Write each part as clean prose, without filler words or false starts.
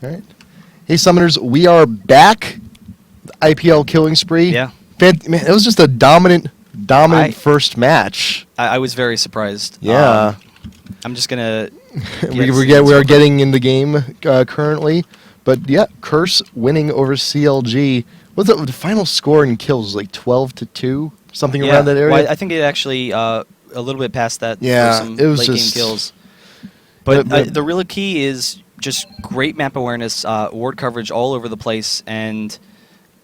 All right. Hey, Summoners, we are back. The IPL killing spree. Yeah. Man, it was just a dominant first match. I was very surprised. Yeah. I'm just going to... we are getting in the game currently. But, yeah, Curse winning over CLG. What's the final score in kills? Like 12-2? Something around that area? Well, I think it actually a little bit past that for some it was late-game kills. But the real key is just great map awareness, ward coverage all over the place, and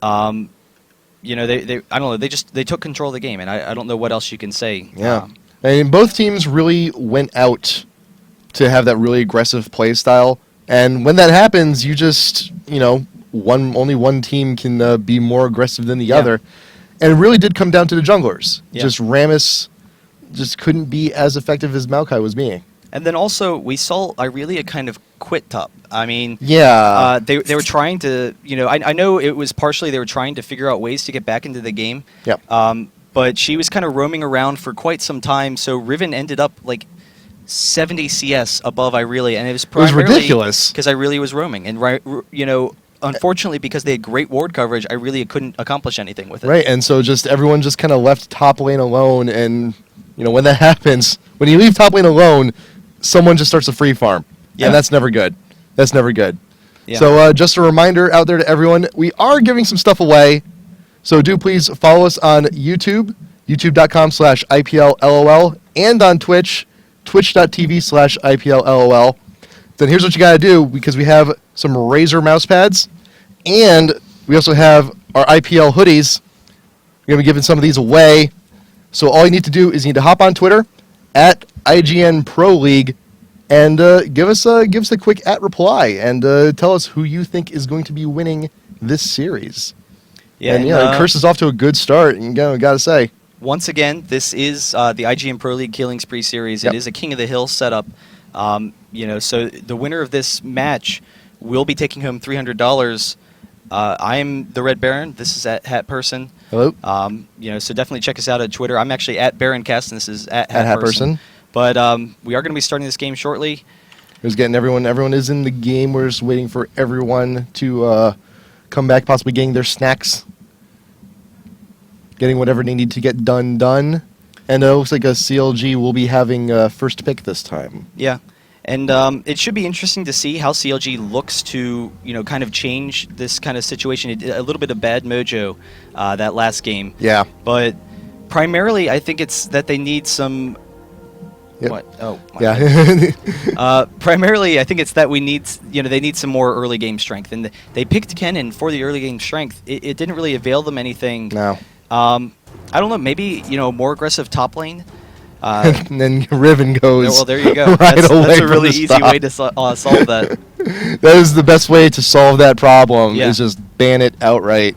you know, they I don't know, they took control of the game, and I don't know what else you can say. Yeah, and both teams really went out to have that really aggressive play style, and when that happens, you just only one team can be more aggressive than the other, and it really did come down to the junglers. Yeah. Just Rammus just couldn't be as effective as Maokai was being. And then also, we saw Irelia kind of quit top. I mean, they were trying to, I know it was partially they were trying to figure out ways to get back into the game. Yep. But she was kind of roaming around for quite some time, so Riven ended up like 70 CS above Irelia, and it was ridiculous because Irelia was roaming, and unfortunately, because they had great ward coverage, Irelia couldn't accomplish anything with it. Right, and so everyone just kind of left top lane alone, and when that happens, when you leave top lane alone, someone just starts a free farm, and that's never good. That's never good. Yeah. So just a reminder out there to everyone, we are giving some stuff away, so do please follow us on YouTube, youtube.com/IPLLOL, and on Twitch, twitch.tv/IPLLOL. Then here's what you got to do, because we have some Razer mouse pads, and we also have our IPL hoodies. We're going to be giving some of these away. So all you need to do is you need to hop on Twitter, at IGN Pro League, and give us a quick @reply and tell us who you think is going to be winning this series. Yeah, and Curse is off to a good start. Gotta say. Once again, this is the IGN Pro League Killing Spree series. It is a King of the Hill setup. So the winner of this match will be taking home $300. I am the Red Baron. This is at Hat Person. Hello. So definitely check us out on Twitter. I'm actually at BaronCast, and this is at Hat Person. But we are going to be starting this game shortly. Who's getting everyone? Everyone is in the game. We're just waiting for everyone to come back, possibly getting their snacks, getting whatever they need to get done. And it looks like a CLG will be having first pick this time. Yeah. And it should be interesting to see how CLG looks to, kind of change this kind of situation. It did a little bit of bad mojo that last game. Yeah. But primarily, I think it's that they need some... Yep. What? Oh. Yeah. Primarily, I think it's that they need some more early game strength. And they picked Kennen for the early game strength. It didn't really avail them anything. No. I don't know, maybe, more aggressive top lane. And then Riven goes. Well, there you go. Right that's away a really easy way to solve that. That is the best way to solve that problem. Is just ban it outright,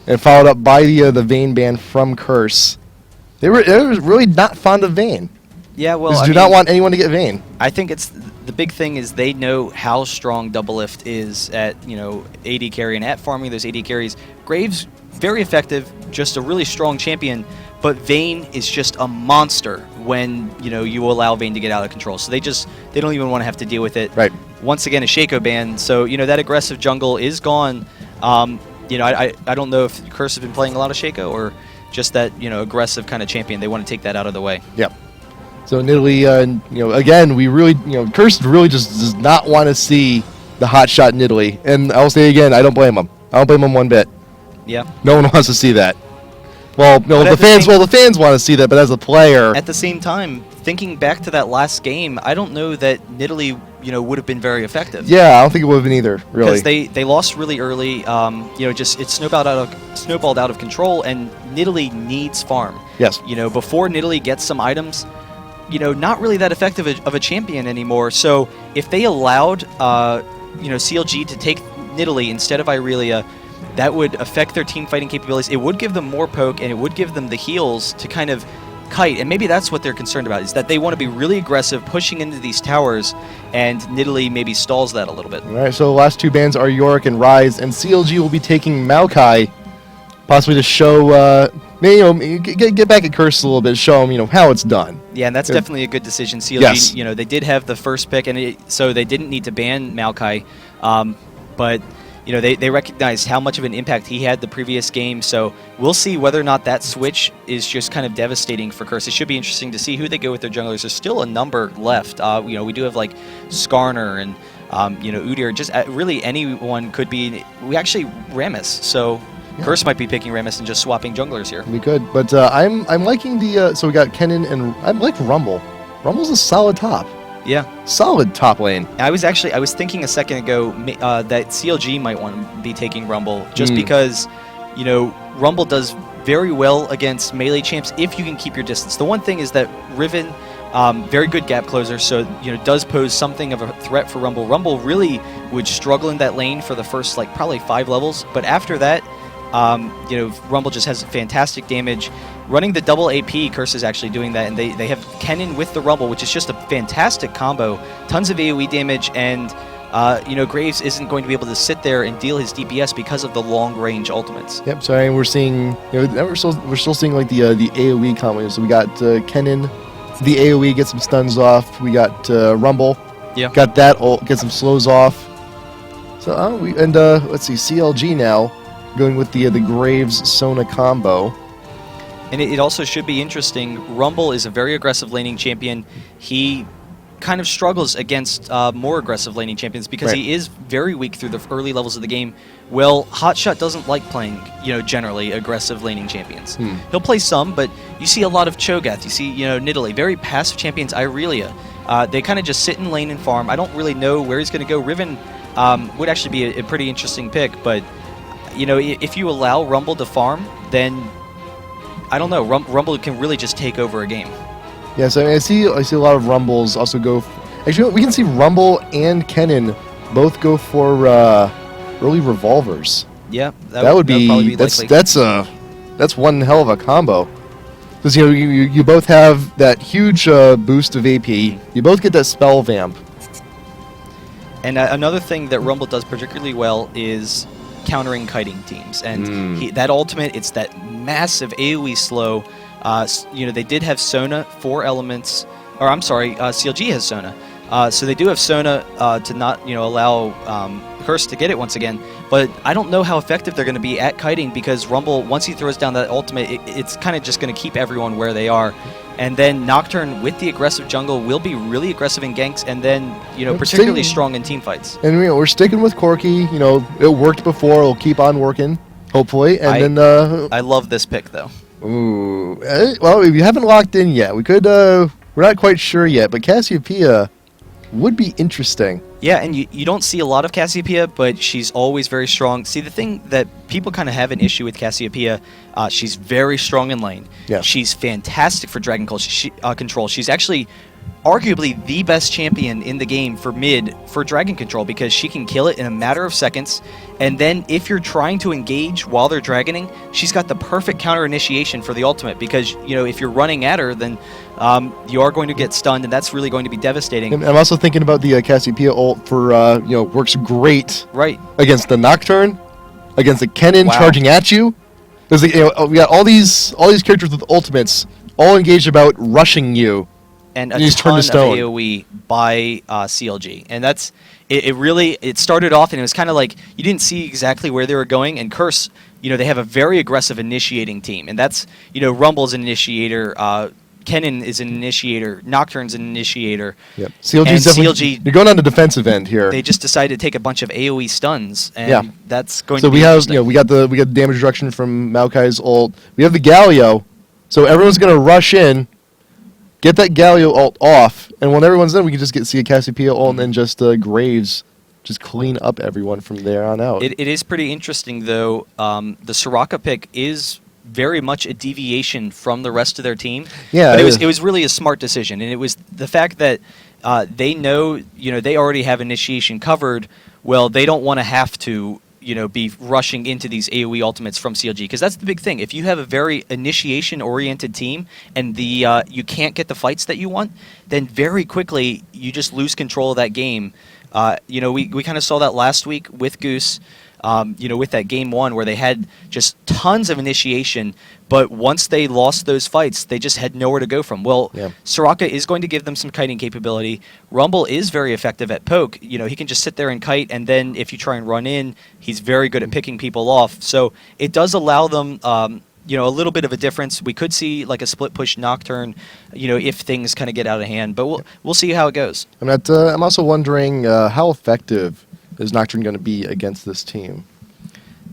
and followed up by the Vayne ban from Curse. They were really not fond of Vayne. Yeah, well, I do not want anyone to get Vayne. I think it's the big thing is they know how strong Double Lift is at AD carry and at farming those AD carries. Graves very effective, just a really strong champion. But Vayne is just a monster when you allow Vayne to get out of control. So they don't even want to have to deal with it. Right. Once again, a Shaco ban. So that aggressive jungle is gone. I don't know if Curse has been playing a lot of Shaco or just that aggressive kind of champion. They want to take that out of the way. Yep. So Nidalee, again, we really Curse really just does not want to see the hot shot Nidalee. And I'll say again, I don't blame him. I don't blame him one bit. Yeah. No one wants to see that. Well, no, But at the fans want to see that, but as a player, At the same time, thinking back to that last game, I don't know that Nidalee, would have been very effective. yeah, I don't think it would have been either. Really, Because they lost really early. Just it snowballed out of control, and Nidalee needs farm. yes. Before Nidalee gets some items, not really that effective of a champion anymore. So if they allowed, CLG to take Nidalee instead of Irelia, that would affect their team fighting capabilities. It would give them more poke, and it would give them the heals to kind of kite. And maybe that's what they're concerned about, is that they want to be really aggressive, pushing into these towers, and Nidalee maybe stalls that a little bit. All right, so the last two bans are Yorick and Rise, and CLG will be taking Maokai, possibly to show, get back at Curse a little bit, show him, how it's done. Yeah, and that's definitely a good decision. CLG, Yes. They did have the first pick, and so they didn't need to ban Maokai, but they recognized how much of an impact he had the previous game. So we'll see whether or not that switch is just kind of devastating for Curse. It should be interesting to see who they go with their junglers. There's still a number left. We do have like Skarner and Udyr. Just really anyone could be. We actually Rammus. So. Yeah. Curse might be picking Rammus and just swapping junglers here. We could, but I'm liking the. So we got Kennen and I like Rumble. Rumble's a solid top. Yeah, solid top lane. I was thinking a second ago that CLG might want to be taking Rumble just because, Rumble does very well against melee champs if you can keep your distance. The one thing is that Riven, very good gap closer, so does pose something of a threat for Rumble. Rumble really would struggle in that lane for the first probably 5 levels, but after that. Rumble just has fantastic damage. Running the double AP, Curse is actually doing that, and they have Kennen with the Rumble, which is just a fantastic combo. Tons of AoE damage, and Graves isn't going to be able to sit there and deal his DPS because of the long-range ultimates. Yep. So we're seeing, we're still seeing like the AoE combo. So we got Kennen, the AoE gets some stuns off. We got Rumble, got that get some slows off. So let's see, CLG now. Going with the Graves Sona combo. And it also should be interesting. Rumble is a very aggressive laning champion. He kind of struggles against more aggressive laning champions because he is very weak through the early levels of the game. Well, Hotshot doesn't like playing, generally aggressive laning champions. He'll play some, but you see a lot of Cho'Gath. You see, Nidalee, very passive champions. Irelia, they kind of just sit in lane and farm. I don't really know where he's going to go. Riven would actually be a pretty interesting pick, but if you allow Rumble to farm, then I don't know. Rumble can really just take over a game. Yeah, so I see a lot of Rumbles also go. Actually, we can see Rumble and Kennen both go for early revolvers. Yeah, that would be that's one hell of a combo. Because you both have that huge boost of AP. You both get that spell vamp. And another thing that Rumble does particularly well is countering kiting teams, and that ultimate, it's that massive AoE slow. They did have Sona 4 elements, or I'm sorry, CLG has Sona, so they do have Sona to not allow Curse to get it once again. But I don't know how effective they're going to be at kiting because Rumble, once he throws down that ultimate, it's kind of just going to keep everyone where they are. And then Nocturne with the aggressive jungle will be really aggressive in ganks, and then particularly strong in team fights. And we're sticking with Corki. It worked before. It'll keep on working, hopefully. And I love this pick though. Ooh, well, we haven't locked in yet. We could. We're not quite sure yet, but Cassiopeia would be interesting. Yeah, and you don't see a lot of Cassiopeia, but she's always very strong. See, the thing that people kind of have an issue with Cassiopeia, she's very strong in lane. Yeah. She's fantastic for Dragon Control. She's actually arguably the best champion in the game for mid for Dragon Control because she can kill it in a matter of seconds. And then if you're trying to engage while they're dragoning, she's got the perfect counter initiation for the ultimate because, if you're running at her, then you are going to get stunned, and that's really going to be devastating. And I'm also thinking about the Cassiopeia ult for, works great against the Nocturne, against the Kennen charging at you. There's we got all these characters with ultimates all engaged about rushing you. And a ton of AoE by CLG. And that's it really started off and it was kind of like you didn't see exactly where they were going, and Curse, they have a very aggressive initiating team, and that's Rumble's initiator Kennen is an initiator, Nocturne's an initiator. Yep. CLG And is definitely. CLG You're going on the defensive end here. They just decided to take a bunch of AoE stuns, and Yeah. that's going So to be we have, interesting. we got the damage reduction from Maokai's ult. We have the Galio, so everyone's gonna rush in, get that Galio ult off, and when everyone's in, we can just see a Cassiopeia ult and then just Graves just clean up everyone from there on out. It is pretty interesting, though. The Soraka pick is very much a deviation from the rest of their team. Yeah, but it it is. was really a smart decision, and it was the fact that they know, they already have initiation covered. Well, they don't want to have to, be rushing into these AoE ultimates from CLG, because that's the big thing. If you have a very initiation-oriented team and you can't get the fights that you want, then very quickly you just lose control of that game. We kind of saw that last week with Goose, with that game 1 where they had just tons of initiation, but once they lost those fights, they just had nowhere to go from. Well, Yeah. Soraka is going to give them some kiting capability. Rumble is very effective at poke. He can just sit there and kite, and then if you try and run in, he's very good at picking people off. So it does allow them a little bit of a difference. We could see like a split push Nocturne, if things kind of get out of hand. But we'll see how it goes. I'm also wondering how effective is Nocturne going to be against this team?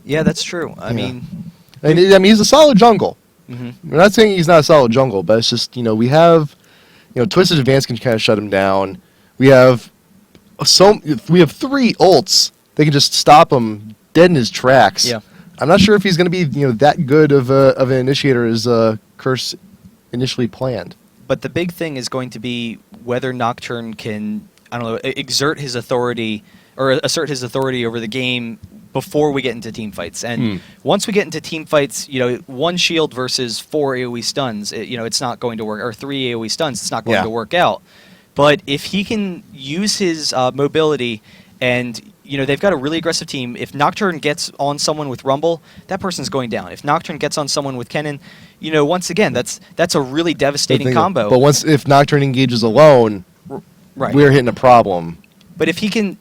Yeah, that's true. I Yeah. mean, I mean, he's a solid jungle. mhm. We're not saying he's not a solid jungle, but it's just, we have, Twisted Advance can kind of shut him down. We have 3 ults. They can just stop him dead in his tracks. Yeah. I'm not sure if he's going to be, that good of an initiator as Curse initially planned. But the big thing is going to be whether Nocturne can, exert his authority or assert his authority over the game before we get into team fights. And once we get into team fights, 1 shield versus 4 AoE stuns, it's not going to work, or 3 AoE stuns, it's not going Yeah. to work out. But if he can use his mobility and they've got a really aggressive team. If Nocturne gets on someone with Rumble, that person's going down. If Nocturne gets on someone with Kennen, once again, that's a really devastating combo. But if Nocturne engages alone, Right. we're hitting a problem. But if he can,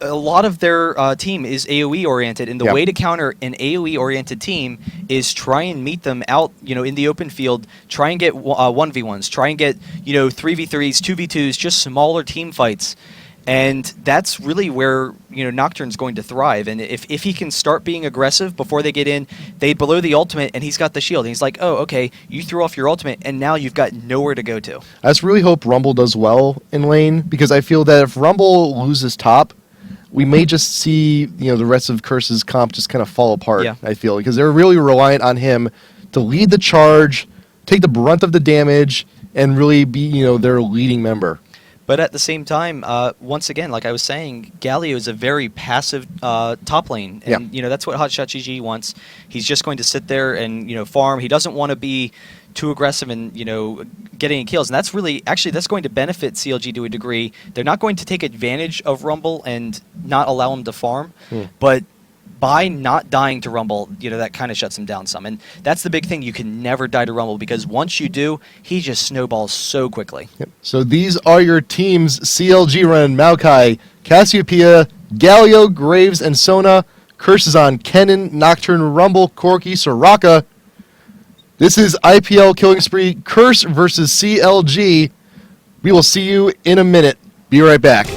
a lot of their team is AoE oriented, and the Yeah. way to counter an AoE oriented team is try and meet them out, in the open field. Try and get 1v1s. Try and get 3v3s, 2v2s, just smaller team fights. And that's really where Nocturne's going to thrive. And if he can start being aggressive before they get in, they below the ultimate, and he's got the shield. And he's like, oh, okay, you threw off your ultimate, and now you've got nowhere to go to. I just really hope Rumble does well in lane, because I feel that if Rumble loses top, we may just see the rest of Curse's comp just kind of fall apart. Yeah. I feel, because they're really reliant on him to lead the charge, take the brunt of the damage, and really be their leading member. But at the same time, once again, like I was saying, Galio is a very passive top lane, and that's what Hotshot GG wants. He's just going to sit there and farm. He doesn't want to be too aggressive and getting kills, and that's going to benefit CLG to a degree. They're not going to take advantage of Rumble and not allow him to farm, but by not dying to Rumble, that kind of shuts him down some. And that's the big thing. You can never die to Rumble, because once you do, he just snowballs so quickly. Yep. So these are your teams: CLG running Maokai, Cassiopeia, Galio, Graves, and Sona. Curse is on Kennen, Nocturne, Rumble, Corki, Soraka. This is IPL Killing Spree, Curse versus CLG. We will see you in a minute. Be right back.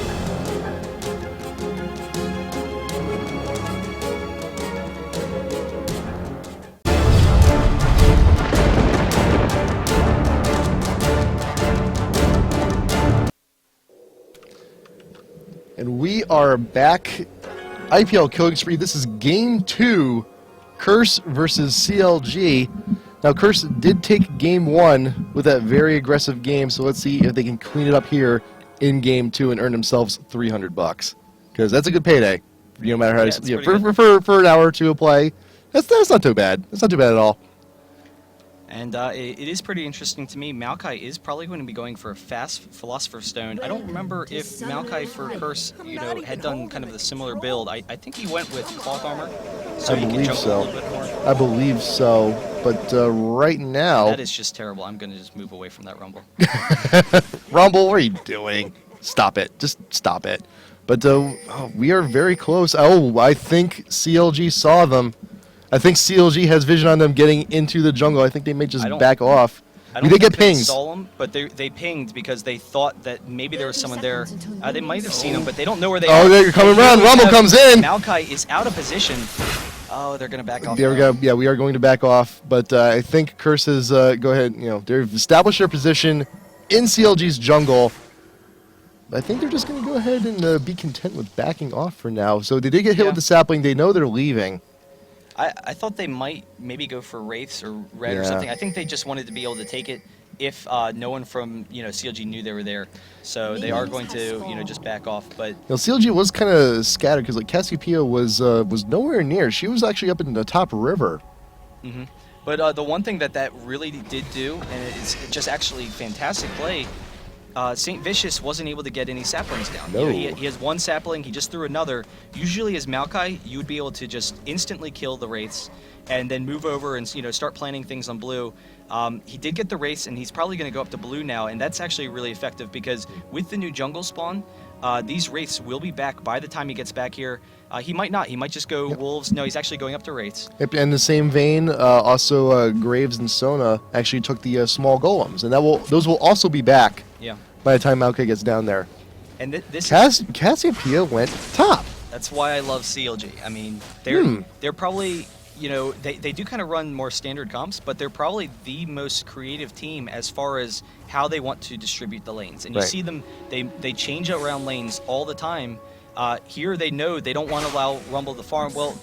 And we are back. IPL Killing Spree. This is Game 2, Curse versus CLG. Now, Curse did take Game 1 with that very aggressive game, so let's see if they can clean it up here in Game 2 and earn themselves $300. Because that's a good payday, no matter how Yeah, it's you pretty for an hour or two of play. That's not too bad. That's not too bad at all. And it is pretty interesting to me. Maokai is probably going to be going for a fast Philosopher's Stone. I don't remember if Maokai for Curse, had done kind of the similar build. I think he went with Cloth Armor, so I he can believe jump so. a little bit more. I believe so. But right now... That is just terrible. I'm going to just move away from that Rumble. Rumble, what are you doing? Stop it. Just stop it. But we are very close. Oh, I think CLG saw them. I think CLG has vision on them getting into the jungle. I think they may just back off. I We don't did get think they pings. saw him, but they pinged because they thought that maybe there was someone there. They might have seen him, but they don't know where they are. Oh, they're coming And around. here we Rumble have comes in. Maokai is out of position. Oh, they're going to back off. There we now. go. Yeah, we are going to back off, but I think Curse has go ahead. They've established their position in CLG's jungle. I think they're just going to go ahead and be content with backing off for now. So they did get hit Yeah. with the sapling. They know they're leaving. I thought they might maybe go for Wraiths or Red or Yeah. something. I think they just wanted to be able to take it if no one from CLG knew they were there. So they are going to just back off. But CLG was kind of scattered because like Cassiopeia was nowhere near. She was actually up in the top river. But the one thing that really did do, and it's just actually fantastic play, St. Vicious wasn't able to get any saplings down. No. He has one sapling, he just threw another. Usually as Maokai, you would be able to just instantly kill the Wraiths and then move over and start planning things on blue. He did get the Wraiths, and he's probably going to go up to blue now, and that's actually really effective because with the new jungle spawn, these Wraiths will be back by the time he gets back here. He might not. He might just go Wolves. No, he's actually going up to Wraiths. Yep, in the same vein, also Graves and Sona actually took the small golems, and those will also be back Yeah. by the time Maokai gets down there. And this is, Cassiopeia went top. that's why I love CLG. I mean, they're probably, they do kind of run more standard comps, but they're probably the most creative team as far as how they want to distribute the lanes. And you Right. see them, they change around lanes all the time. Here they know they don't want to allow Rumble to farm. Well,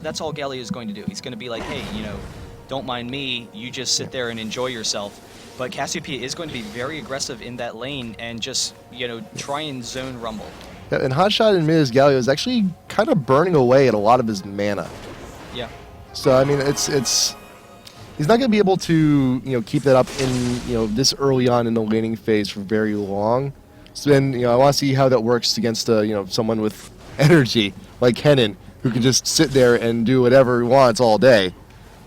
that's all Galio is going to do. He's going to be like, hey, don't mind me. You just sit there and enjoy yourself. But Cassiopeia is going to be very aggressive in that lane and just, try and zone Rumble. Yeah, and Hotshot in mid as Galio is actually kind of burning away at a lot of his mana. Yeah. So I mean, it's he's not going to be able to keep that up in this early on in the laning phase for very long. So then I want to see how that works against someone with energy like Kennen, who can just sit there and do whatever he wants all day.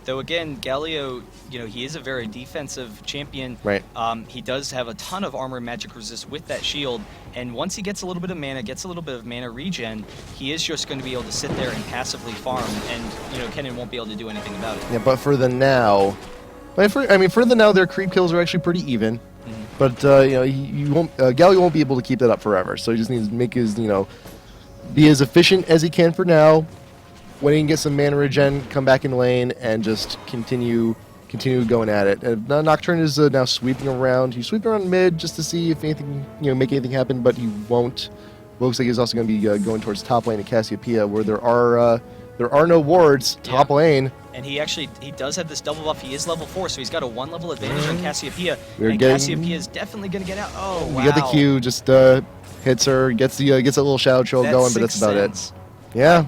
Though again, Galio, he is a very defensive champion. Right. He does have a ton of armor and magic resist with that shield, and once he gets a little bit of mana, gets a little bit of mana regen, he is just going to be able to sit there and passively farm, and Kennen won't be able to do anything about it. Yeah, but for the now, for the now, their creep kills are actually pretty even. But you won't. Galio won't be able to keep that up forever. So he just needs to make his be as efficient as he can for now. When he can get some mana regen, come back in lane and just continue going at it. And Nocturne is now sweeping around. He's sweeping around mid just to see if anything make anything happen, but he won't. Looks like he's also going to be going towards top lane at Cassiopeia, where there are no wards. Top lane. And he does have this double buff. He is level 4, so he's got a 1 level advantage on Cassiopeia. We're and getting- Cassiopeia is definitely going to get out. Oh, wow. You get the Q, just hits her, gets a little shadow trail going, but that's about it. Yeah.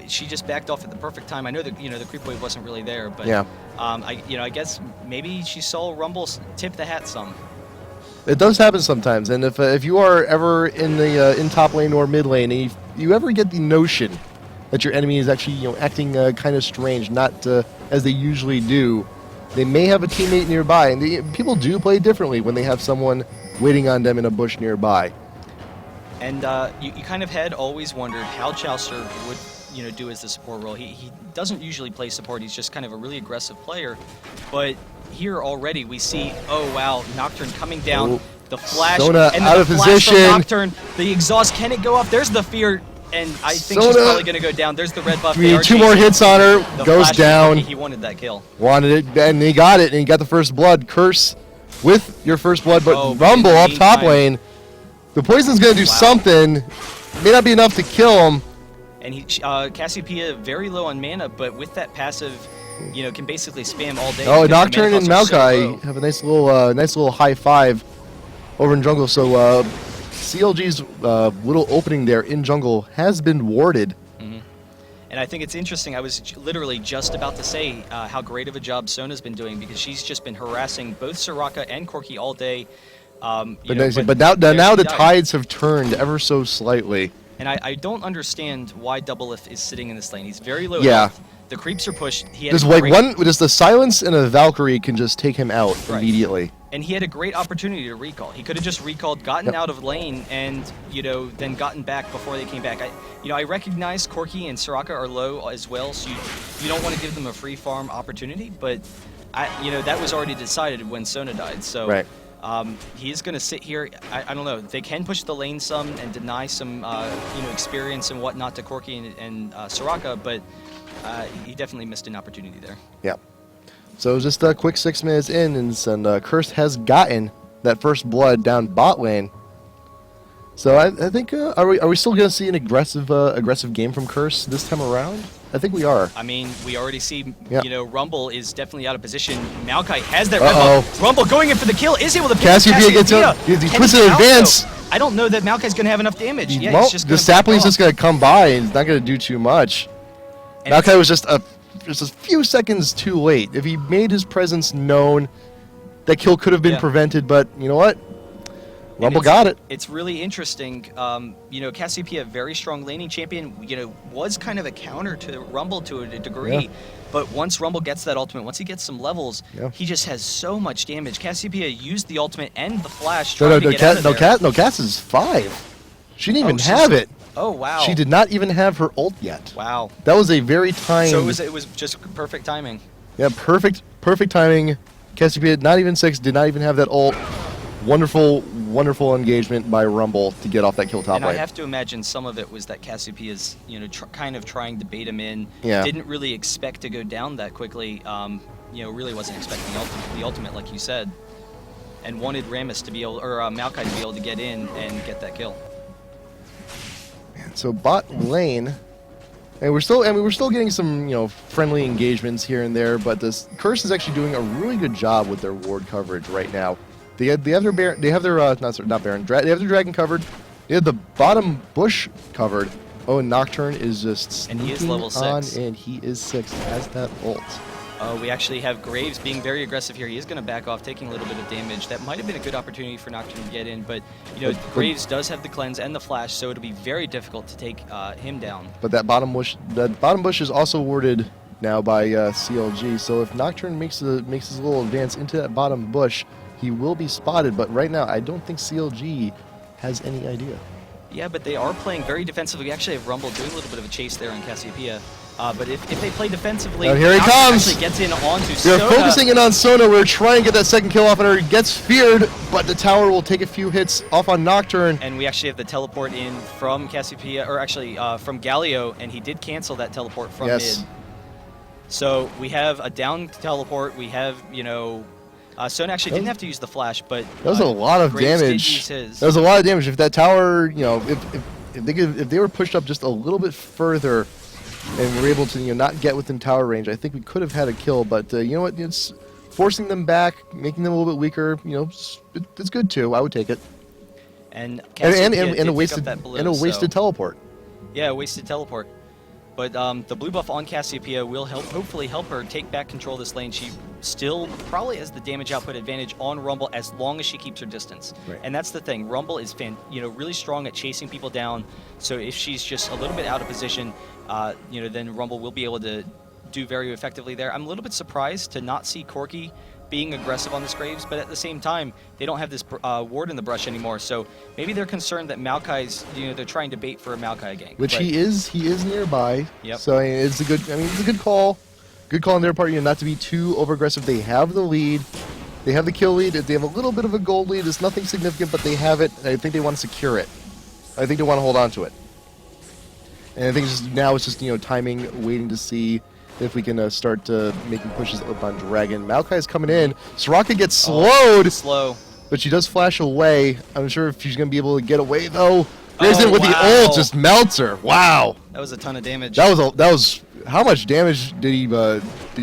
She just backed off at the perfect time. I know that the creep wave wasn't really there, but Yeah. I guess maybe she saw Rumble tip the hat some. It does happen sometimes, and if you are ever in the in top lane or mid lane, and you ever get the notion that your enemy is actually acting kind of strange, not as they usually do, they may have a teammate nearby, and people do play differently when they have someone waiting on them in a bush nearby. And you kind of had always wondered how Chaucer would do as the support role. He doesn't usually play support. He's just kind of a really aggressive player, but here already we see, oh wow, Nocturne coming down, the flash, Sona and out the of flash position. from Nocturne, the exhaust, can it go up? There's the fear, and I think she's Sona. probably going to go down. There's the red buff. We They need are 2 more chasing. hits on her, The goes flash, down, He wanted that kill. wanted it, and he got it, and he got the first blood. Curse with your first blood, but Oh, Rumble in the up top meantime- lane. The poison's going to do something. May not be enough to kill him. And Cassiopeia very low on mana, but with that passive, can basically spam all day. Oh, because the mana Nocturne and costs are so Maokai low. have a nice little high five over in jungle. So CLG's little opening there in jungle has been warded. And I think it's interesting. I was literally just about to say how great of a job Sona's been doing, because she's just been harassing both Soraka and Corki all day. But now there now she the died. tides have turned ever so slightly. And I don't understand why Doublelift is sitting in this lane. He's very low Yeah. health. The creeps are pushed. He had a Just like great- just the silence and a Valkyrie can just take him out Right. immediately. And he had a great opportunity to recall. He could have just recalled, gotten out of lane, and then gotten back before they came back. I recognize Corki and Soraka are low as well, so you don't want to give them a free farm opportunity. But That was already decided when Sona died. So Right. he's going to sit here. I don't know. They can push the lane some and deny some experience and whatnot to Corki and Soraka, but he definitely missed an opportunity there. Yeah. So just a quick 6 minutes in, and Curse has gotten that first blood down bot lane. So I think are we still going to see an aggressive game from Curse this time around? I think we are. I mean, we already see, Yep. Rumble is definitely out of position. Maokai has that Uh-oh. red buff. Rumble going in for the kill, is able to pick Cassiopeia gets up. He Can puts he it in out, advance. though? I don't know that Maokai's going to have enough damage. Yeah, Well, he's just the gonna sapling's back just going to come by, and he's not going to do too much. And Maokai was just a few seconds too late. If he made his presence known, that kill could have been Yeah. prevented, but you know what? And Rumble got it. It's really interesting. Cassiopeia, very strong laning champion, was kind of a counter to Rumble to a degree. Yeah. But once Rumble gets that ultimate, once he gets some levels, Yeah. he just has so much damage. Cassiopeia used the ultimate and the flash No, trying to get out of there. Cass is 5. She didn't even she's- have it. Oh, wow. She did not even have her ult yet. Wow. That was a very timed. So it was just perfect timing. Yeah, perfect timing. Cassiopeia, not even 6, did not even have that ult. Wonderful engagement by Rumble to get off that kill top And lane. I have to imagine some of it was that Cassiopeia's, kind of trying to bait him in. Yeah. Didn't really expect to go down that quickly. Really wasn't expecting the ultimate, like you said, and wanted Rammus to be able, or Maokai to be able to get in and get that kill. So bot lane, and we're still getting some friendly engagements here and there, but this Curse is actually doing a really good job with their ward coverage right now. They have their Baron, they have their they have their dragon covered. They have the bottom bush covered. Oh, and Nocturne is just And he is sneaking level 6. on, and he is 6. Has that ult. We actually have Graves being very aggressive here. He is going to back off, taking a little bit of damage. That might have been a good opportunity for Nocturne to get in, but Graves does have the cleanse and the flash, so it'll be very difficult to take him down. But that bottom bush is also warded now by CLG. So if Nocturne makes his little advance into that bottom bush, he will be spotted. But right now, I don't think CLG has any idea. Yeah, but they are playing very defensively. We actually have Rumble doing a little bit of a chase there on Cassiopeia. But if they play defensively, And here he Nocturne comes! actually gets in onto They're Sona. focusing in on Sona. We're trying to get that second kill off on her. He gets feared, but the tower will take a few hits off on Nocturne. And we actually have the teleport in from Cassiopeia, or actually from Galio, and he did cancel that teleport from Yes. mid. So we have a down teleport. We have, Sona actually didn't have to use the flash, but That was a lot of Graves did damage. use his. That was a lot of damage. If that tower, if they were pushed up just a little bit further and were able to not get within tower range, I think we could have had a kill. But you know what? It's forcing them back, making them a little bit weaker. It's good too. I would take it. And And Cassiopeia and did a pick wasted up that blue, and a wasted so- teleport. Yeah, wasted teleport. But the blue buff on Cassiopeia will hopefully help her take back control of this lane. She still probably has the damage output advantage on Rumble as long as she keeps her distance. Right. And that's the thing. Rumble is really strong at chasing people down. So if she's just a little bit out of position, then Rumble will be able to do very effectively there. I'm a little bit surprised to not see Corki being aggressive on this Graves, but at the same time, they don't have this ward in the brush anymore. So maybe they're concerned that Maokai's, they're trying to bait for a Maokai gank. Which But he is nearby. Yep. So it's a good call. Good call on their part, not to be too over aggressive. They have the lead. They have the kill lead. They have a little bit of a gold lead. It's nothing significant, but they have it. And I think they want to secure it. I think they want to hold on to it. And I think it's just timing, waiting to see if we can start making pushes up on Dragon. Maokai is coming in. Soraka gets slowed, Slow. but she does flash away. I'm not sure if she's going to be able to get away, though. Resident with wow. the ult just melts her. Wow. That was a ton of damage. That was how much damage did he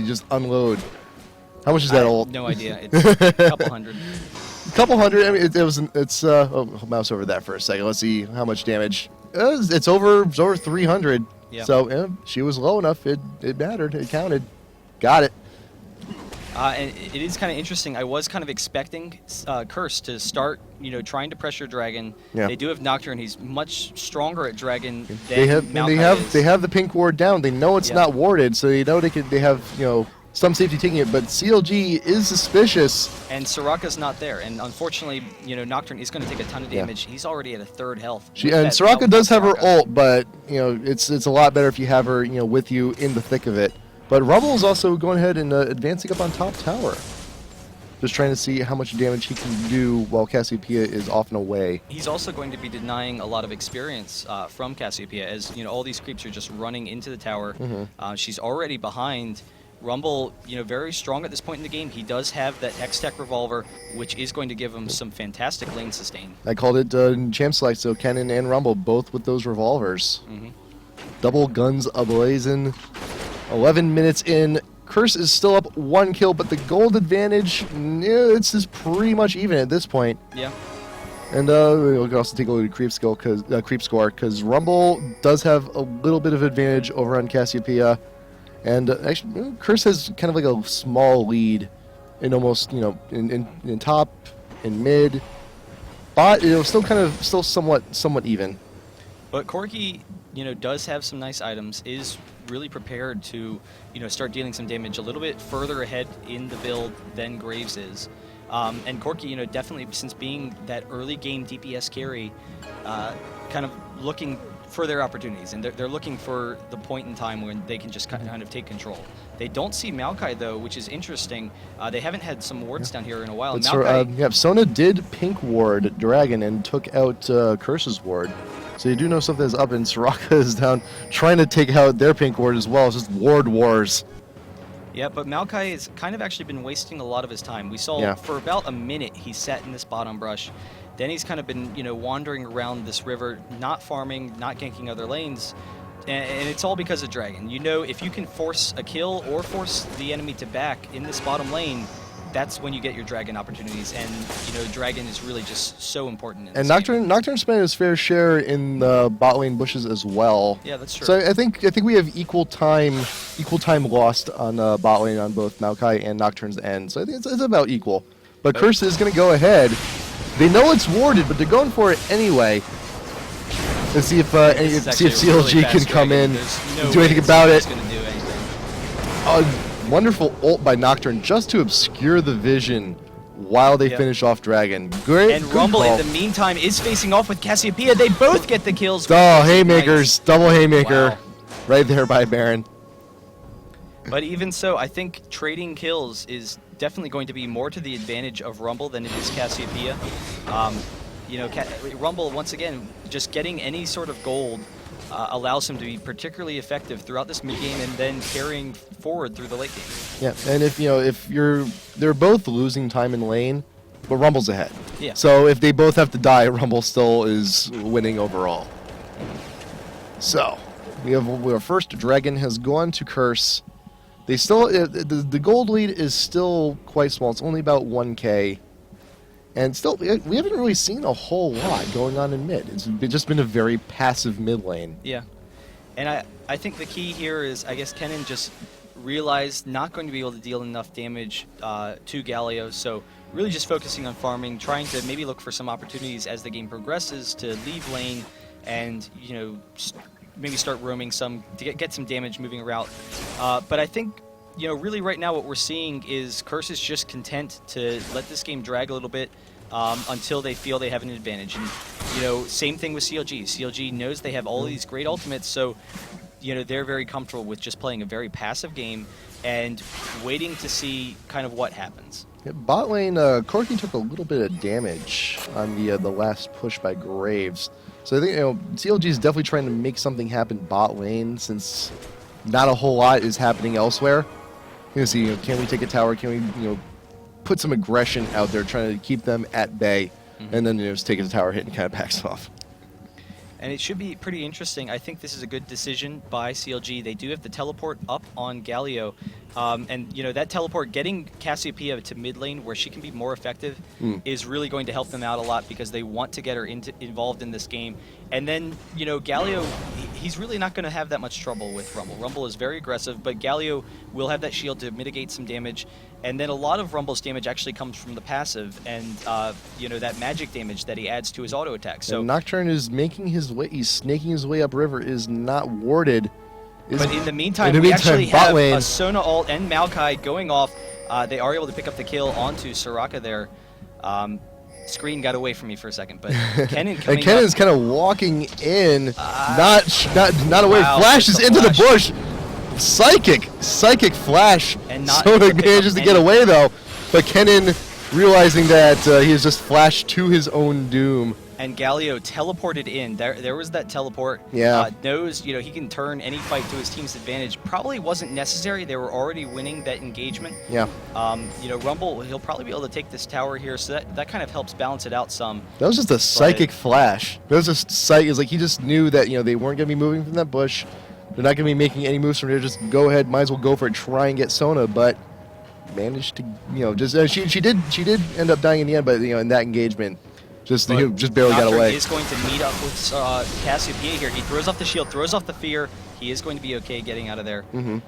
just unload? How much is that I ult? have no idea. It's a couple hundred. A couple hundred. I mean, oh, mouse over that for a second. Let's see how much damage. It's over 300. Yeah. So she was low enough. It mattered. It counted. Got it. And it is kind of interesting. I was kind of expecting Curse to start, trying to pressure Dragon. Yeah. They do have Nocturne. He's much stronger at Dragon than They Maokai is. have the pink ward down. They know it's Yeah. not warded, so they have some safety taking it. But CLG is suspicious. And Soraka's not there. And unfortunately, Nocturne is going to take a ton of Yeah. damage. He's already at a third health. And with that Soraka health does of have her Soraka. ult, but it's a lot better if you have her with you in the thick of it. But Rumble is also going ahead and advancing up on top tower. Just trying to see how much damage he can do while Cassiopeia is off and away. He's also going to be denying a lot of experience from Cassiopeia, as all these creeps are just running into the tower. She's already behind. Rumble, very strong at this point in the game. He does have that X-Tech revolver, which is going to give him some fantastic lane sustain. I called it Champ Select, so Kennen and Rumble both with those revolvers. Double guns ablazing. 11 minutes in. Curse is still up 1 kill, but the gold advantage, it's just pretty much even at this point. Yeah. And we can also take a look at creep score, because Rumble does have a little bit of advantage over on Cassiopeia. And actually, Curse has kind of like a small lead in almost, in top, in mid. Bot, still somewhat even. But Corki, does have some nice items, is really prepared to, start dealing some damage a little bit further ahead in the build than Graves is. And Corki, definitely, since being that early game DPS carry, kind of looking for their opportunities, and they're looking for the point in time when they can just kind of take control. They don't see Maokai, though, which is interesting. They haven't had some wards down here in a while. Sona did pink ward Dragon and took out Curse's ward. So you do know something is up, and Soraka is down trying to take out their pink ward as well. It's just ward wars. Yeah, but Maokai has kind of actually been wasting a lot of his time. We saw for about a minute he sat in this bottom brush. Then he's kind of been, wandering around this river, not farming, not ganking other lanes. And it's all because of Dragon. If you can force a kill or force the enemy to back in this bottom lane, that's when you get your Dragon opportunities, and Dragon is really just so important. And Nocturne spent his fair share in the bot lane bushes as well. Yeah, that's true. So I think we have equal time lost on bot lane on both Maokai and Nocturne's end. So I think it's about equal. But Curse is going to go ahead. They know it's warded, but they're going for it anyway. Let's see if CLG really can come in and do anything about it. Wonderful ult by Nocturne just to obscure the vision while they finish off Dragon. Good Rumble, call. in the meantime, is facing off with Cassiopeia. They both get the kills. Oh, haymakers. Double haymaker. Wow. Right there by Baron. But even so, I think trading kills is definitely going to be more to the advantage of Rumble than it is Cassiopeia. Rumble, once again, just getting any sort of gold allows him to be particularly effective throughout this mid game and then carrying forward through the late game. Yeah, and they're both losing time in lane, but Rumble's ahead. Yeah. So if they both have to die, Rumble still is winning overall. So we have our first Dragon has gone to Curse. They still the gold lead is still quite small. It's only about 1K. And still, we haven't really seen a whole lot going on in mid. It's just been a very passive mid lane. Yeah. And I think the key here is, I guess, Kennen just realized not going to be able to deal enough damage to Galio, so really just focusing on farming, trying to maybe look for some opportunities as the game progresses to leave lane and, maybe start roaming some, to get some damage moving around. But I think, really right now what we're seeing is Curse is just content to let this game drag a little bit until they feel they have an advantage. And, same thing with CLG. CLG knows they have all these great ultimates, so, they're very comfortable with just playing a very passive game and waiting to see kind of what happens. Yeah, bot lane, Corki took a little bit of damage on the last push by Graves. So I think CLG is definitely trying to make something happen bot lane since not a whole lot is happening elsewhere. See, can we take a tower? Can we, put some aggression out there, trying to keep them at bay, and then just take a tower hit and kind of backs off. And it should be pretty interesting. I think this is a good decision by CLG. They do have the teleport up on Galio. And, that teleport, getting Cassiopeia to mid lane where she can be more effective is really going to help them out a lot because they want to get her involved in this game. And then, Galio, he's really not going to have that much trouble with Rumble. Rumble is very aggressive, but Galio will have that shield to mitigate some damage. And then a lot of Rumble's damage actually comes from the passive and, that magic damage that he adds to his auto attack. So and Nocturne is making his way, he's snaking his way upriver, is not warded. But in the meantime, we actually have a Sona ult and Maokai going off. They are able to pick up the kill onto Soraka there. Screen got away from me for a second, but Kennen coming Kennen's kind of walking in, not away. Wow, Flashes into the bush. Psychic flash. And not Sona able to pick manages up to get any- away though, but Kennen realizing that he has just flashed to his own doom. And Galio teleported in. There was that teleport. Yeah. Knows, he can turn any fight to his team's advantage. Probably wasn't necessary. They were already winning that engagement. Yeah. Rumble, he'll probably be able to take this tower here, so that kind of helps balance it out some. That was just a psychic flash. That was just psychic. It's like he just knew that they weren't going to be moving from that bush. They're not going to be making any moves from there. Just go ahead, might as well go for it, try and get Sona, but managed to she did end up dying in the end, but in that engagement. Just barely got away. He is going to meet up with Cassiopeia here. He throws off the shield, throws off the fear. He is going to be okay getting out of there. Mm-hmm.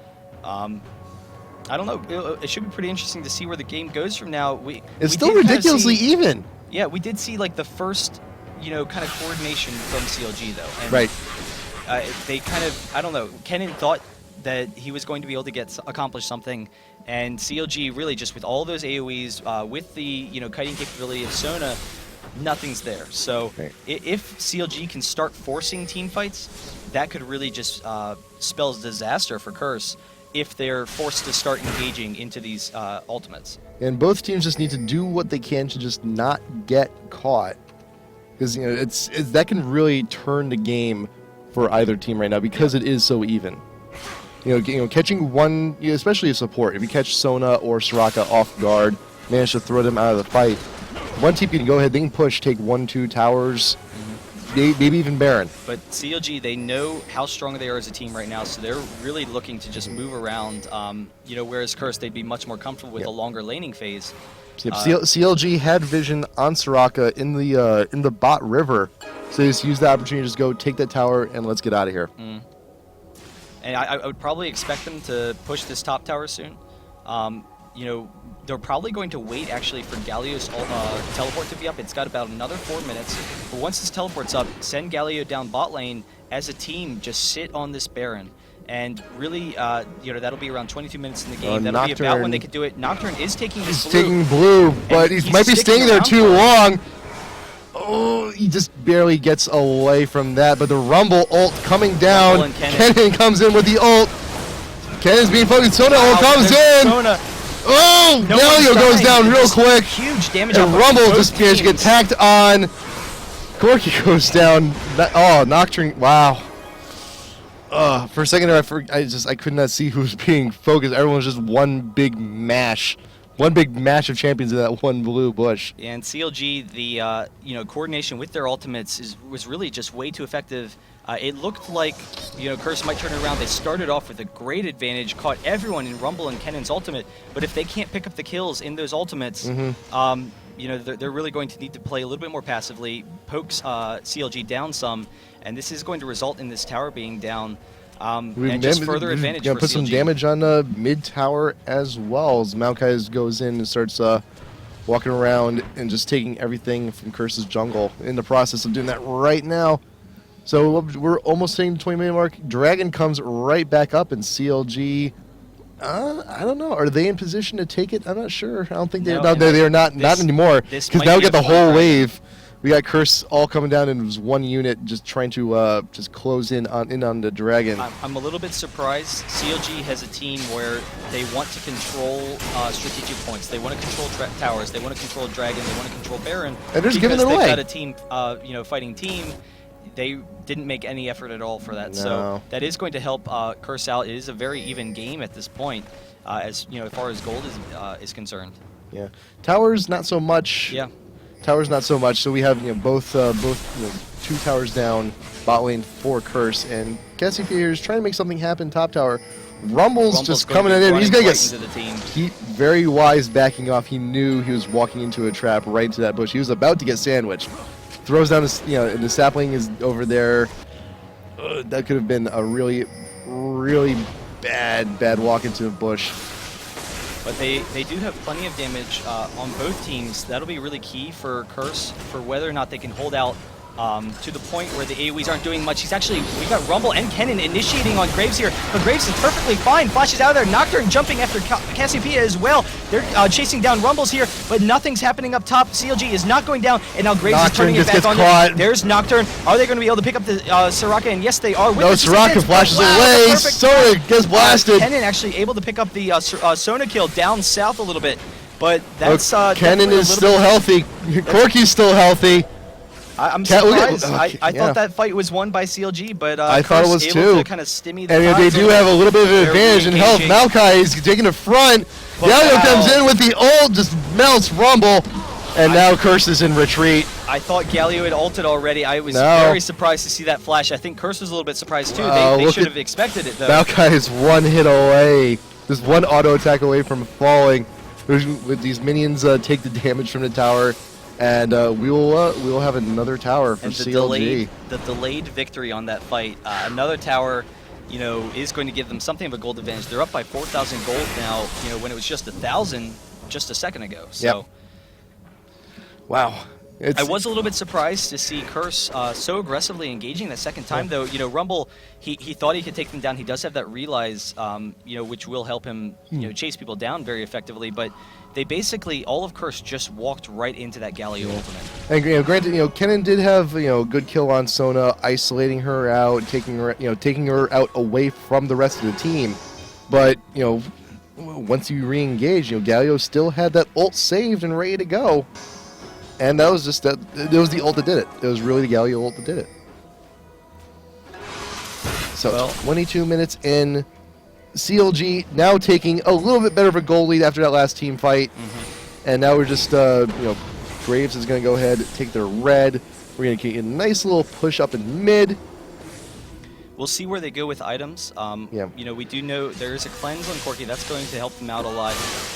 I don't know. It should be pretty interesting to see where the game goes from now. It's still ridiculously even. Yeah, we did see like the first, kind of coordination from CLG though. And, right. They kind of, I don't know. Kennen thought that he was going to be able to accomplish something, and CLG really just with all those AOE's, with the kiting capability of Sona. Nothing's there. So if CLG can start forcing team fights, that could really just spell disaster for Curse if they're forced to start engaging into these ultimates. And both teams just need to do what they can to just not get caught, because it's that can really turn the game for either team right now because it is so even. Catching one, especially a support, if you catch Sona or Soraka off guard, manage to throw them out of the fight. One team can go ahead, they can push, take 1-2 towers, maybe even Baron. But CLG, they know how strong they are as a team right now, so they're really looking to just move around. Whereas Curse, they'd be much more comfortable with a longer laning phase. Yep. CLG had vision on Soraka in the bot river, so they just used the opportunity to just go take that tower and let's get out of here. And I would probably expect them to push this top tower soon. They're probably going to wait actually for Galio's teleport to be up. It's got about another 4 minutes. But once this teleport's up, send Galio down bot lane as a team. Just sit on this Baron. And really, that'll be around 22 minutes in the game. That'll be about when they could do it. Nocturne is taking this blue. He's taking blue, but he might be staying there too long. Oh, he just barely gets away from that. But the Rumble ult coming down. Kennen comes in with the ult. Kennen's being focused. Sona ult comes in. Sona. Oh, Galio goes down real quick. Huge damage. And Rumble just managed to get tacked on. Corki goes down. Oh, Nocturne. Wow. For a second there, I could not see who was being focused. Everyone was just one big mash. One big mash of champions in that one blue bush. And CLG, the coordination with their ultimates was really just way too effective. It looked like Curse might turn it around. They started off with a great advantage, caught everyone in Rumble and Kennen's ultimate. But if they can't pick up the kills in those ultimates, they're really going to need to play a little bit more passively, poke CLG down some, and this is going to result in this tower being down. And just further advantage for put CLG. some damage on mid tower as well as Maokai goes in and starts walking around and just taking everything from Curse's jungle. In the process of doing that right now. So we're almost hitting the 20-minute mark. Dragon comes right back up, and CLG, I don't know. Are they in position to take it? I'm not sure. I don't think they are not anymore. Because now we got the whole wave. We got Curse all coming down, and it was one unit just trying to just close in on the Dragon. I'm a little bit surprised. CLG has a team where they want to control strategic points. They want to control towers. They want to control Dragon. They want to control Baron. And they're just giving it away. Because they've got a team, fighting team. They didn't make any effort at all for that. No. So that is going to help Curse out. It is a very even game at this point, as far as gold is concerned. Yeah, towers not so much. Yeah, towers not so much. So we have both 2 towers down, bot lane for Curse, and Cassiopeia is trying to make something happen. Top tower, Rumble's just coming in. He's gonna get into the team. He very wise backing off. He knew he was walking into a trap right into that bush. He was about to get sandwiched. Throws down his, and the sapling is over there. That could have been a really, really bad walk into the bush. But they do have plenty of damage on both teams. That'll be really key for Curse for whether or not they can hold out to the point where the AoEs aren't doing much. We got Rumble and Kennen initiating on Graves here, but Graves is perfectly fine. Flashes out of there. Nocturne jumping after Cassiopeia as well. They're chasing down Rumbles here, but nothing's happening up top. CLG is not going down, and now Graves is turning it back on there. There's Nocturne. Are they going to be able to pick up the Soraka? And yes, they are. No, Soraka flashes away. Sona gets blasted. Kennen actually able to pick up the Sona kill down south a little bit, but that's Kennen is still healthy. Corki's still healthy. I'm surprised. I thought that fight was won by CLG, but I thought it was able too. to kind of stimmy the and they do have a little bit of an advantage in health. Maokai is taking the front. Galio comes in with the ult, just melts Rumble, and now Curse is in retreat. I thought Galio had ulted already. I was very surprised to see that flash. I think Curse was a little bit surprised too. They should have expected it though. Maokai is one hit away, just one auto attack away from falling. With these minions take the damage from the tower. And we will have another tower for CLG. The delayed victory on that fight. Another tower, is going to give them something of a gold advantage. They're up by 4,000 gold now. When it was just 1,000 just a second ago. So, wow. I was a little bit surprised to see Curse so aggressively engaging the second time, though. Rumble, he thought he could take them down. He does have that realize, which will help him, chase people down very effectively. But they basically, all of Curse just walked right into that Galio ultimate. And granted, Kennen did have a good kill on Sona, isolating her out, taking her out away from the rest of the team. But once you re-engage, Galio still had that ult saved and ready to go. And that was just it was the ult that did it. It was really the Galio ult that did it. So 22 minutes in. CLG now taking a little bit better of a goal lead after that last team fight. And now we're just, Graves is going to go ahead and take their red. We're going to get a nice little push up in mid. We'll see where they go with items. We do know there is a cleanse on Corki. That's going to help them out a lot.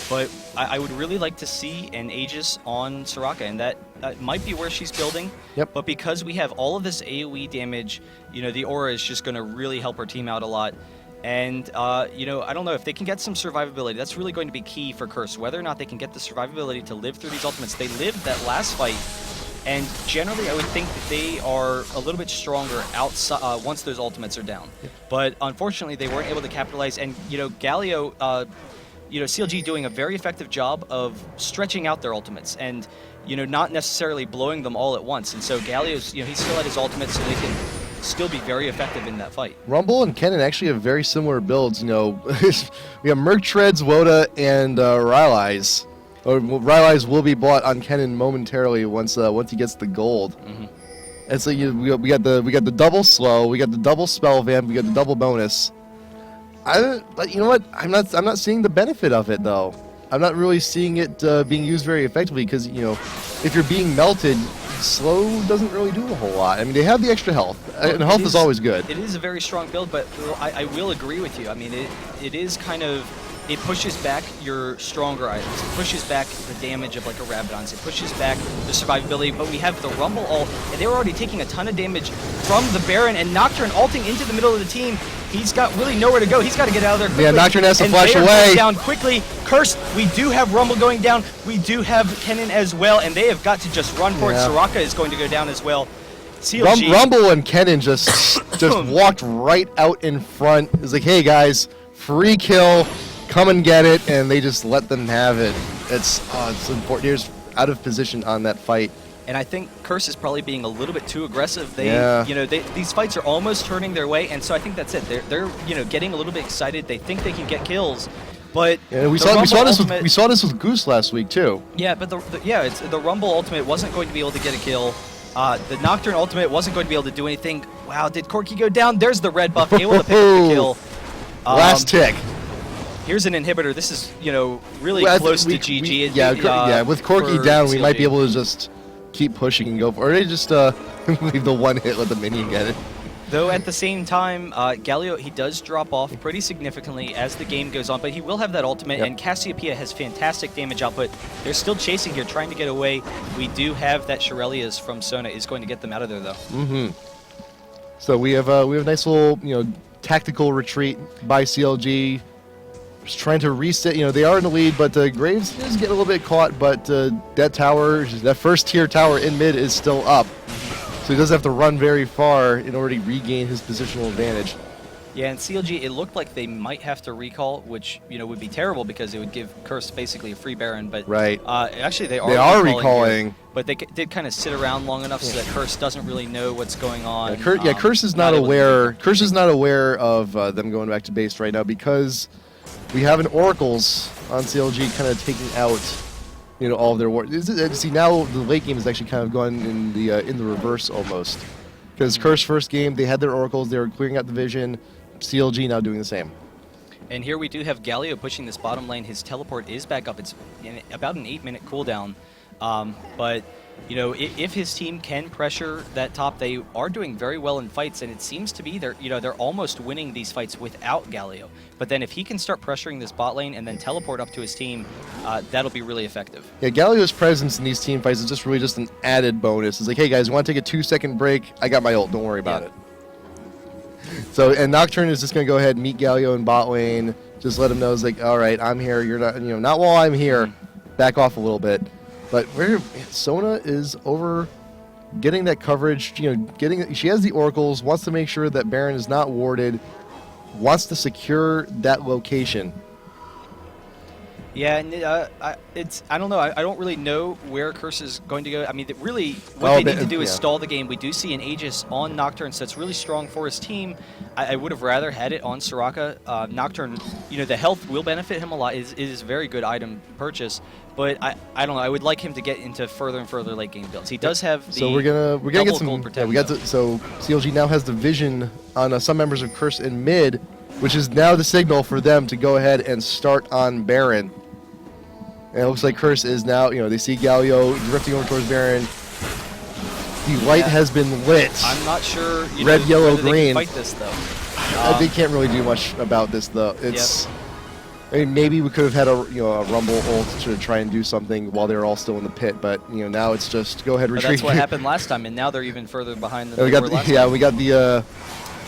But I would really like to see an Aegis on Soraka, and that might be where she's building. But because we have all of this AoE damage, the aura is just going to really help our team out a lot. And, I don't know, if they can get some survivability, that's really going to be key for Curse. Whether or not they can get the survivability to live through these ultimates. They lived that last fight, and generally I would think that they are a little bit stronger outside once those ultimates are down. But unfortunately, they weren't able to capitalize. And, Galio, CLG doing a very effective job of stretching out their ultimates and, not necessarily blowing them all at once. And so Galio's, he's still at his ultimate, so they can still be very effective in that fight. Rumble and Kennen actually have very similar builds. We have Merc Treads, Woda, and Rylai's. Rylai's will be bought on Kennen momentarily once he gets the gold. And so we got the double slow, we got the double spell vamp, we got the double bonus. But you know what? I'm not seeing the benefit of it though. I'm not really seeing it being used very effectively because if you're being melted, slow doesn't really do a whole lot. I mean, they have the extra health, and health is always good. It is a very strong build, but I will agree with you. I mean, it is kind of, it pushes back your stronger items. It pushes back the damage of like a Rabadon's. It pushes back the survivability, but we have the Rumble ult, and they were already taking a ton of damage from the Baron, and Nocturne ulting into the middle of the team. He's got really nowhere to go. He's got to get out of there quickly. Yeah, Nocturne has to flash away. away. Down quickly. Curse, we do have Rumble going down. We do have Kennen as well, and they have got to just run for it. Soraka is going to go down as well. CLG. Rumble and Kennen just walked right out in front. It's like, hey guys, free kill, come and get it, and they just let them have it. It's important. Here's out of position on that fight. And I think Curse is probably being a little bit too aggressive. These fights are almost turning their way, and so I think that's it. They're getting a little bit excited. They think they can get kills, but we saw this with Goose last week too. Yeah, but the Rumble ultimate wasn't going to be able to get a kill. The Nocturne ultimate wasn't going to be able to do anything. Wow, did Corki go down? There's the red buff, able to pick up the kill. Last tick. Here's an inhibitor. This is really close to GG. With Corki down, we might be able to just keep pushing and go for it. Or they just leave the one hit, let the minion get it. Though at the same time, Galio, he does drop off pretty significantly as the game goes on, but he will have that ultimate, and Cassiopeia has fantastic damage output. They're still chasing here, trying to get away. We do have that Shirelia's from Sona is going to get them out of there, though. So we have a nice little tactical retreat by CLG. Just trying to reset. They are in the lead, but Graves is getting a little bit caught. But that tower, that first tier tower in mid, is still up. So he doesn't have to run very far in order to regain his positional advantage. Yeah, and CLG, it looked like they might have to recall, which would be terrible because it would give Curse basically a free Baron. But Right. Actually, they They are are recalling. recalling. But they did kind of sit around long enough so that Curse doesn't really know what's going on. Curse is not able to aware. do Curse is not aware of them going back to base right now because we have an Oracles on CLG kind of taking out, all of their war. See, now the late game has actually kind of gone in the reverse almost, because Curse first game they had their Oracles, they were clearing out the vision. CLG now doing the same. And here we do have Galio pushing this bottom lane. His teleport is back up. It's in about an 8-minute cooldown. But, if his team can pressure that top, they are doing very well in fights, and it seems to be they're almost winning these fights without Galio. But then if he can start pressuring this bot lane and then teleport up to his team, that'll be really effective. Yeah, Galio's presence in these team fights is just really just an added bonus. It's like, hey guys, you want to take a 2-second break? I got my ult. Don't worry about it. So, and Nocturne is just going to go ahead and meet Galio in bot lane. Just let him know, it's like, all right, I'm here. You're not, not while I'm here. Back off a little bit. But Sona is over getting that coverage. She has the Oracles, wants to make sure that Baron is not warded, wants to secure that location. Yeah, and I don't know. I don't really know where Curse is going to go. I mean, really, what they need to do is stall the game. We do see an Aegis on Nocturne, so it's really strong for his team. I would have rather had it on Soraka. Nocturne, the health will benefit him a lot. It is a very good item purchase, but I don't know. I would like him to get into further and further late game builds. He does have the so we're gonna get some. gold protect, so CLG now has the vision on some members of Curse in mid, which is now the signal for them to go ahead and start on Baron. And it looks like Curse is now, they see Galio drifting over towards Baron. The light has been lit. I'm not sure. Red, yellow, whether they green. can fight this though. They can't really do much about this though. It's. I mean, maybe we could have had a Rumble ult to try and do something while they were all still in the pit, but now it's just go ahead retreat. But that's what happened last time, and now they're even further behind than we they got were the, last yeah, time. we got the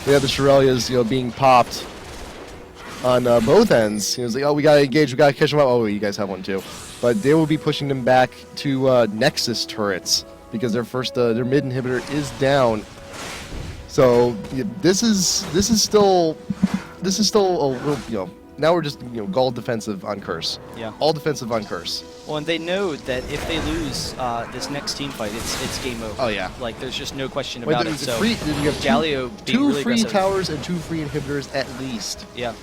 Shirelias being popped on both ends. It's like, oh, we gotta engage, we gotta catch them up. Oh, you guys have one too. But they will be pushing them back to Nexus turrets because their mid inhibitor is down. So this is still a little now we're just all defensive on Curse. Yeah. All defensive on Curse. Well, and they know that if they lose this next team fight, it's game over. Oh yeah. Like there's just no question about it. So you have Galio being two really free aggressive. towers and 2 free inhibitors at least. Yeah.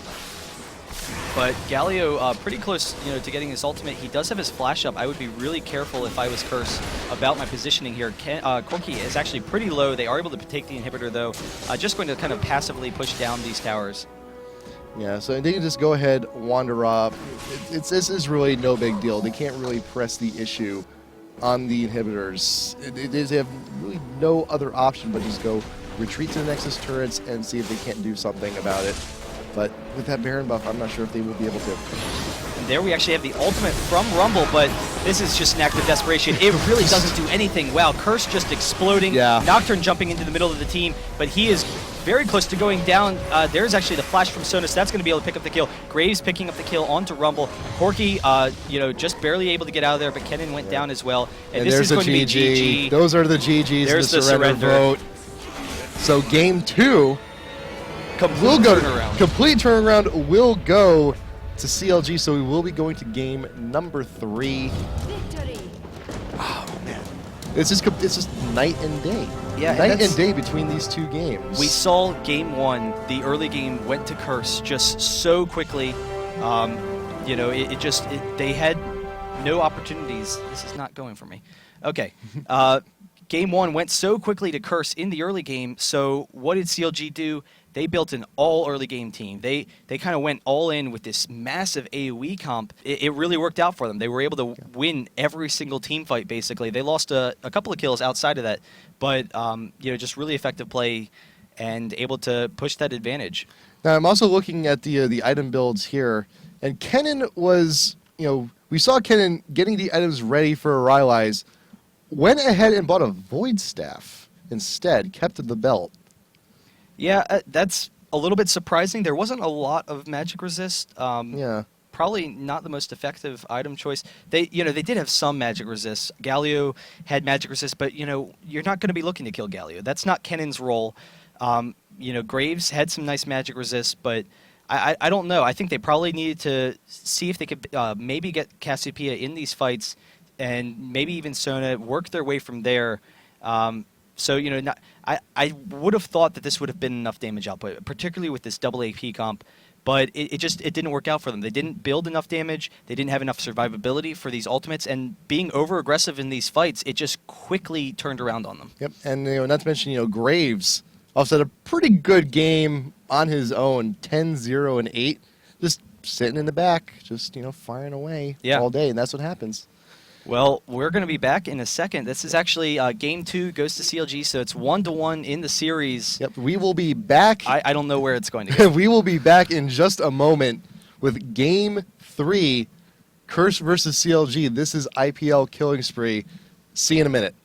But Galio, pretty close, to getting his ultimate. He does have his flash up. I would be really careful if I was Curse about my positioning here. Corki is actually pretty low. They are able to take the inhibitor though. Just going to kind of passively push down these towers. Yeah, so they can just go ahead, wander up. This is really no big deal. They can't really press the issue on the inhibitors. They have really no other option but just go retreat to the Nexus turrets and see if they can't do something about it. But with that Baron buff, I'm not sure if they will be able to. And there we actually have the ultimate from Rumble, but this is just an act of desperation. It really doesn't do anything. Wow, Curse just exploding. Yeah. Nocturne jumping into the middle of the team, but he is very close to going down. There's actually the flash from Sona, so that's going to be able to pick up the kill. Graves picking up the kill onto Rumble. Corki, just barely able to get out of there, but Kennen went down as well. And this is going to be GG. Those are the GGs. There's the the surrender vote. So game 2 Complete turnaround. Complete turnaround will go to CLG, so we will be going to game number 3. Victory. Oh man, it's just night and day. Yeah, night and day between these two games. We saw game 1. The early game went to Curse just so quickly. They had no opportunities. This is not going for me. Okay. Game 1 went so quickly to Curse in the early game, so what did CLG do? They built an all early game team. They kind of went all in with this massive AoE comp. It really worked out for them. They were able to win every single team fight, basically. They lost a couple of kills outside of that, but just really effective play and able to push that advantage. Now, I'm also looking at the item builds here, and Kennen was, we saw Kennen getting the items ready for Rylai's, went ahead and bought a Void Staff instead, kept the belt. Yeah, that's a little bit surprising. There wasn't a lot of magic resist. Yeah. probably not the most effective item choice. They did have some magic resist. Galio had magic resist, but you're not going to be looking to kill Galio. That's not Kennon's role. Graves had some nice magic resist, but I don't know. I think they probably needed to see if they could maybe get Cassiopeia in these fights, and maybe even Sona work their way from there. I would have thought that this would have been enough damage output, particularly with this double AP comp, but it didn't work out for them. They didn't build enough damage. They didn't have enough survivability for these ultimates, and being over aggressive in these fights, it just quickly turned around on them. Yep, and not to mention Graves also had a pretty good game on his own, 10-0 and 8, just sitting in the back, just firing away all day, and that's what happens. Well, we're going to be back in a second. This is actually Game 2 goes to CLG, so it's 1-1 in the series. Yep, we will be back. I don't know where it's going to go. We will be back in just a moment with Game 3, Curse versus CLG. This is IPL Killing Spree. See you in a minute.